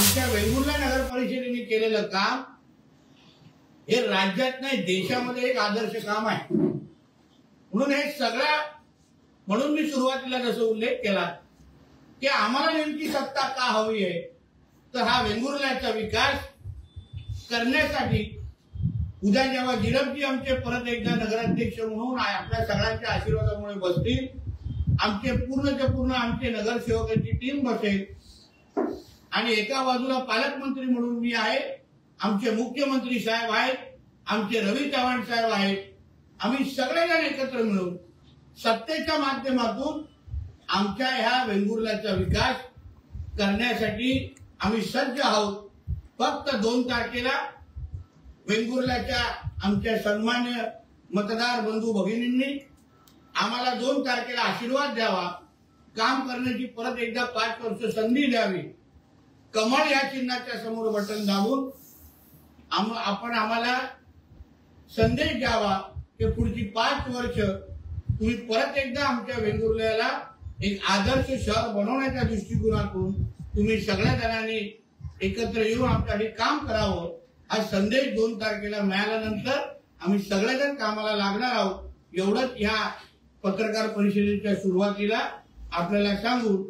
आमच्या वेंगुर्ला नगर परिषदेने केलेलं काम हे राज्यात नाही देशामध्ये एक आदर्श काम आहे। म्हणून हे सगळं म्हणून मी सुरुवातीला जसं उल्लेख केला की आम्हाला नेमकी सत्ता का हवी आहे, तर हा वेंगुर्ल्याचा विकास करण्यासाठी उद्या जेव्हा गिरपजी आमचे परत एकदा नगराध्यक्ष म्हणून आपल्या सगळ्यांच्या आशीर्वादामुळे बसतील, आमचे पूर्णच्या पूर्ण आमचे नगरसेवकांची टीम बसेल आणि एका बाजूला पालकमंत्री म्हणून मी आहे, आमचे मुख्यमंत्री साहेब आहेत, आमचे रवी चव्हाण साहेब आहेत, आम्ही सगळेजण एकत्र मिळून सत्तेच्या माध्यमातून आमच्या ह्या वेंगुर्ल्याचा विकास करण्यासाठी आम्ही सज्ज आहोत। फक्त 2 तारखेला वेंगुर्ल्याच्या आमच्या सन्मान्य मतदार बंधू भगिनींनी आम्हाला 2 तारखेला आशीर्वाद द्यावा, काम करण्याची परत एकदा 5 वर्ष संधी द्यावी, कमळ या चिन्हाच्या समोर बटन दाबून आपण आम्हाला संदेश द्यावा की पुढची 5 वर्ष तुम्ही परत एकदा आमच्या वेंगुर्ल्याला एक आदर्श शहर बनवण्याच्या दृष्टिकोनातून तुम्ही सगळ्या जणांनी एकत्र येऊन आमच्यासाठी काम करावं, हा संदेश 2 तारखेला मिळाल्यानंतर आम्ही सगळेजण कामाला लागणार आहोत। एवढंच ह्या पत्रकार परिषदेच्या सुरुवातीला आपल्याला सांगू।